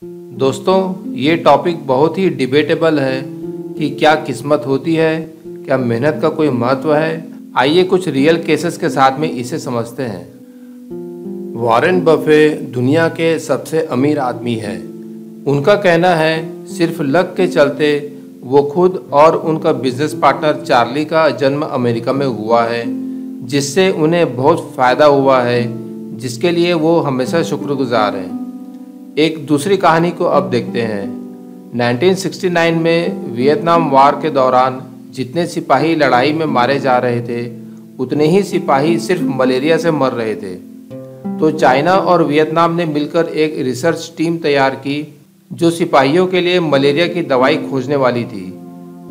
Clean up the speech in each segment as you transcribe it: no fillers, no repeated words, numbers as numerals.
दोस्तों, ये टॉपिक बहुत ही डिबेटेबल है कि क्या किस्मत होती है, क्या मेहनत का कोई महत्व है। आइए कुछ रियल केसेस के साथ में इसे समझते हैं। वॉरेन बफे दुनिया के सबसे अमीर आदमी हैं। उनका कहना है सिर्फ लक के चलते वो खुद और उनका बिजनेस पार्टनर चार्ली का जन्म अमेरिका में हुआ है, जिससे उन्हें बहुत फ़ायदा हुआ है, जिसके लिए वो हमेशा शुक्रगुजार हैं। एक दूसरी कहानी को अब देखते हैं। 1969 में वियतनाम वार के दौरान जितने सिपाही लड़ाई में मारे जा रहे थे, उतने ही सिपाही सिर्फ मलेरिया से मर रहे थे। तो चाइना और वियतनाम ने मिलकर एक रिसर्च टीम तैयार की जो सिपाहियों के लिए मलेरिया की दवाई खोजने वाली थी।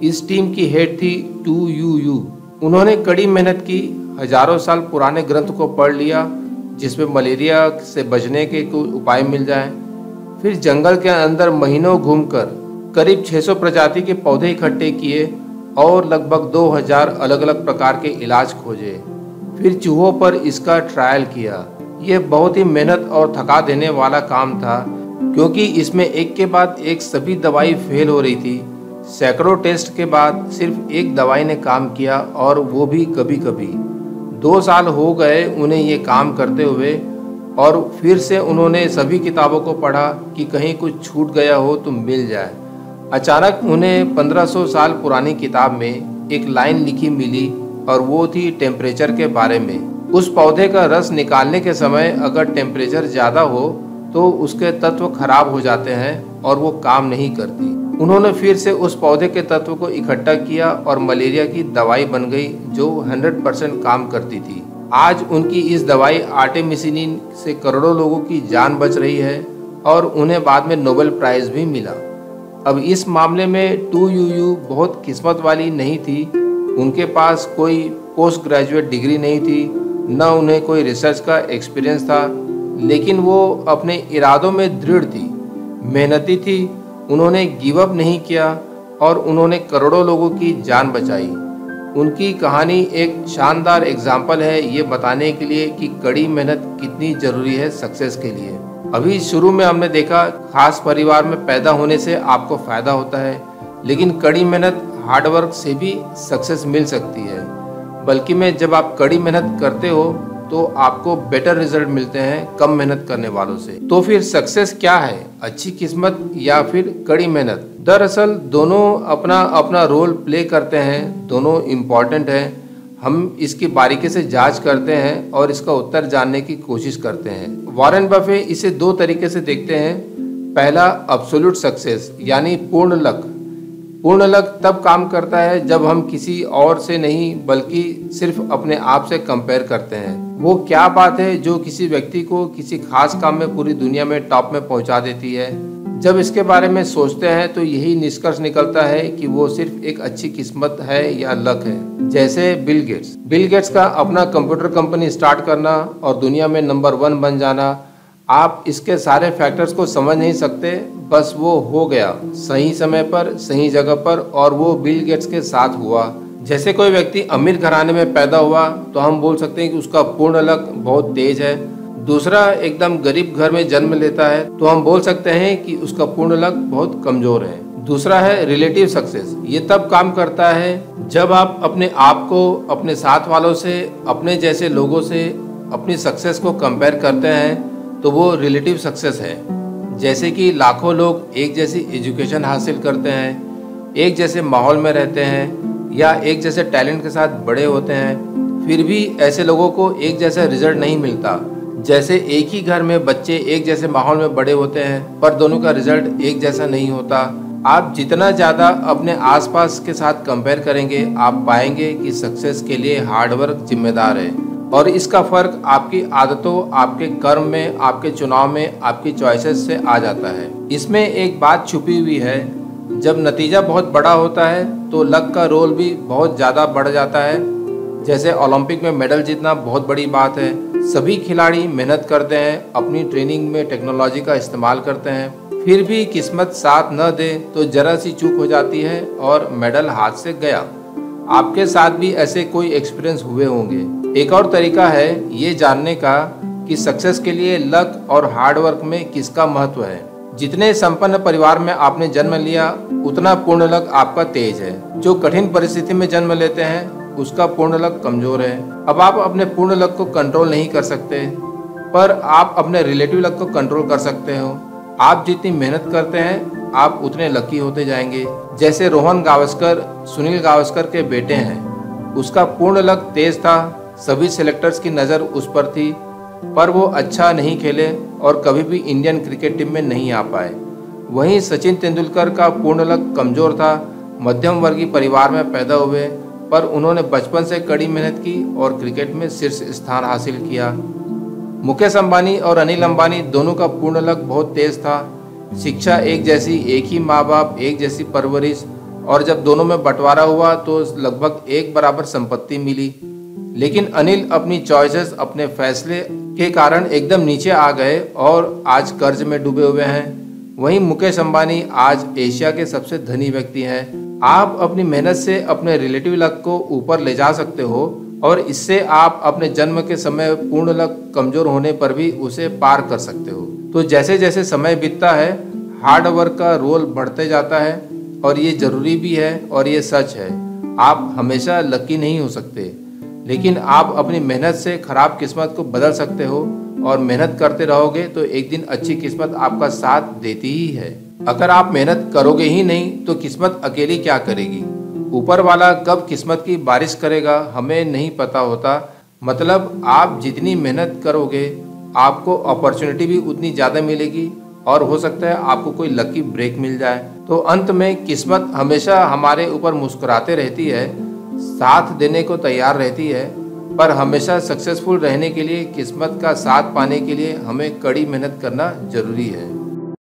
इस टीम की हेड थी टू यू। उन्होंने कड़ी मेहनत की, हजारों साल पुराने ग्रंथ को पढ़ लिया जिसमें मलेरिया से बचने के कोई उपाय मिल जाए। फिर जंगल के अंदर महीनों घूमकर करीब 600 प्रजाति के पौधे इकट्ठे किए और लगभग 2000 अलग अलग प्रकार के इलाज खोजे। फिर चूहों पर इसका ट्रायल किया। यह बहुत ही मेहनत और थका देने वाला काम था, क्योंकि इसमें एक के बाद एक सभी दवाई फेल हो रही थी। सैकड़ों टेस्ट के बाद सिर्फ एक दवाई ने काम किया, और वो भी कभी कभी। 2 साल हो गए उन्हें ये काम करते हुए, और फिर से उन्होंने सभी किताबों को पढ़ा कि कहीं कुछ छूट गया हो तो मिल जाए। अचानक उन्हें 1500 साल पुरानी किताब में एक लाइन लिखी मिली, और वो थी टेम्परेचर के बारे में। उस पौधे का रस निकालने के समय अगर टेम्परेचर ज़्यादा हो तो उसके तत्व खराब हो जाते हैं और वो काम नहीं करती। उन्होंने फिर से उस पौधे के तत्व को इकट्ठा किया और मलेरिया की दवाई बन गई जो 100% काम करती थी। आज उनकी इस दवाई आर्टेमिसिनिन से करोड़ों लोगों की जान बच रही है, और उन्हें बाद में नोबेल प्राइज़ भी मिला। अब इस मामले में टू यू बहुत किस्मत वाली नहीं थी। उनके पास कोई पोस्ट ग्रेजुएट डिग्री नहीं थी, न उन्हें कोई रिसर्च का एक्सपीरियंस था, लेकिन वो अपने इरादों में दृढ़ थी, मेहनती थी। उन्होंने गिव अप नहीं किया और उन्होंने करोड़ों लोगों की जान बचाई। उनकी कहानी एक शानदार एग्जाम्पल है ये बताने के लिए कि कड़ी मेहनत कितनी ज़रूरी है सक्सेस के लिए। अभी शुरू में हमने देखा खास परिवार में पैदा होने से आपको फ़ायदा होता है, लेकिन कड़ी मेहनत हार्डवर्क से भी सक्सेस मिल सकती है। बल्कि में जब आप कड़ी मेहनत करते हो तो आपको बेटर रिजल्ट मिलते हैं कम मेहनत करने वालों से। तो फिर सक्सेस क्या है, अच्छी किस्मत या फिर कड़ी मेहनत? दरअसल दोनों अपना अपना रोल प्ले करते हैं, दोनों इम्पॉर्टेंट हैं। हम इसकी बारीकी से जांच करते हैं और इसका उत्तर जानने की कोशिश करते हैं। वॉरेन बफे इसे 2 तरीके से देखते हैं। पहला, अब्सोल्यूट सक्सेस यानी पूर्ण लक। पूर्ण लक तब काम करता है जब हम किसी और से नहीं बल्कि सिर्फ अपने आप से कंपेयर करते हैं। वो क्या बात है जो किसी व्यक्ति को किसी खास काम में पूरी दुनिया में टॉप में पहुंचा देती है। जब इसके बारे में सोचते हैं तो यही निष्कर्ष निकलता है कि वो सिर्फ एक अच्छी किस्मत है या लक है। जैसे बिल गेट्स का अपना कंप्यूटर कंपनी स्टार्ट करना और दुनिया में नंबर 1 बन जाना। आप इसके सारे फैक्टर्स को समझ नहीं सकते, बस वो हो गया सही समय पर सही जगह पर, और वो बिल गेट्स के साथ हुआ। जैसे कोई व्यक्ति अमीर घराने में पैदा हुआ तो हम बोल सकते हैं कि उसका पूर्ण लक बहुत तेज है। दूसरा एकदम गरीब घर में जन्म लेता है तो हम बोल सकते हैं कि उसका पूर्ण लक बहुत कमजोर है। दूसरा है रिलेटिव सक्सेस। ये तब काम करता है जब आप अपने आप को अपने साथ वालों से, अपने जैसे लोगों से अपनी सक्सेस को कंपेयर करते हैं, तो वो रिलेटिव सक्सेस है। जैसे कि लाखों लोग एक जैसी एजुकेशन हासिल करते हैं, एक जैसे माहौल में रहते हैं, या एक जैसे टैलेंट के साथ बड़े होते हैं, फिर भी ऐसे लोगों को एक जैसा रिजल्ट नहीं मिलता। जैसे एक ही घर में बच्चे एक जैसे माहौल में बड़े होते हैं, पर दोनों का रिजल्ट एक जैसा नहीं होता। आप जितना ज़्यादा अपने आसपास के साथ कंपेयर करेंगे, आप पाएंगे कि सक्सेस के लिए हार्डवर्क जिम्मेदार है, और इसका फ़र्क आपकी आदतों, आपके कर्म में, आपके चुनाव में, आपकी चॉइसेस से आ जाता है। इसमें एक बात छुपी हुई है, जब नतीजा बहुत बड़ा होता है तो लक का रोल भी बहुत ज़्यादा बढ़ जाता है। जैसे ओलंपिक में मेडल जीतना बहुत बड़ी बात है। सभी खिलाड़ी मेहनत करते हैं, अपनी ट्रेनिंग में टेक्नोलॉजी का इस्तेमाल करते हैं, फिर भी किस्मत साथ न दे तो जरा सी चूक हो जाती है और मेडल हाथ से गया। आपके साथ भी ऐसे कोई एक्सपीरियंस हुए होंगे। एक और तरीका है ये जानने का कि सक्सेस के लिए लक और हार्ड वर्क में किसका महत्व है। जितने संपन्न परिवार में आपने जन्म लिया उतना पूर्ण लक आपका तेज है। जो कठिन परिस्थिति में जन्म लेते हैं उसका पूर्ण लक कमजोर है। अब आप अपने पूर्ण लक को कंट्रोल नहीं कर सकते, पर आप अपने रिलेटिव लक को कंट्रोल कर सकते हो। आप जितनी मेहनत करते हैं आप उतने लकी होते जाएंगे। जैसे रोहन गावस्कर सुनील गावस्कर के बेटे हैं, उसका पूर्ण लक तेज था, सभी सेलेक्टर्स की नज़र उस पर थी, पर वो अच्छा नहीं खेले और कभी भी इंडियन क्रिकेट टीम में नहीं आ पाए। वहीं सचिन तेंदुलकर का पूर्ण लक कमज़ोर था, मध्यम वर्गीय परिवार में पैदा हुए, पर उन्होंने बचपन से कड़ी मेहनत की और क्रिकेट में शीर्ष स्थान हासिल किया। मुकेश अंबानी और अनिल अंबानी दोनों का पूर्ण लक बहुत तेज था। शिक्षा एक जैसी, एक ही माँ बाप, एक जैसी परवरिश, और जब दोनों में बंटवारा हुआ तो लगभग एक बराबर संपत्ति मिली। लेकिन अनिल अपनी चॉइसेस, अपने फैसले के कारण एकदम नीचे आ गए और आज कर्ज में डूबे हुए हैं। वहीं मुकेश अंबानी आज एशिया के सबसे धनी व्यक्ति हैं। आप अपनी मेहनत से अपने रिलेटिव लक को ऊपर ले जा सकते हो और इससे आप अपने जन्म के समय पूर्ण लक कमजोर होने पर भी उसे पार कर सकते हो। तो जैसे जैसे समय बीतता है हार्ड वर्क का रोल बढ़ते जाता है, और ये जरूरी भी है और ये सच है। आप हमेशा लकी नहीं हो सकते, लेकिन आप अपनी मेहनत से खराब किस्मत को बदल सकते हो, और मेहनत करते रहोगे तो एक दिन अच्छी किस्मत आपका साथ देती ही है। अगर आप मेहनत करोगे ही नहीं तो किस्मत अकेली क्या करेगी। ऊपर वाला कब किस्मत की बारिश करेगा हमें नहीं पता होता। मतलब आप जितनी मेहनत करोगे आपको अपॉर्चुनिटी भी उतनी ज़्यादा मिलेगी, और हो सकता है आपको कोई लकी ब्रेक मिल जाए। तो अंत में किस्मत हमेशा हमारे ऊपर मुस्कुराते रहती है, साथ देने को तैयार रहती है, पर हमेशा सक्सेसफुल रहने के लिए, किस्मत का साथ पाने के लिए हमें कड़ी मेहनत करना जरूरी है।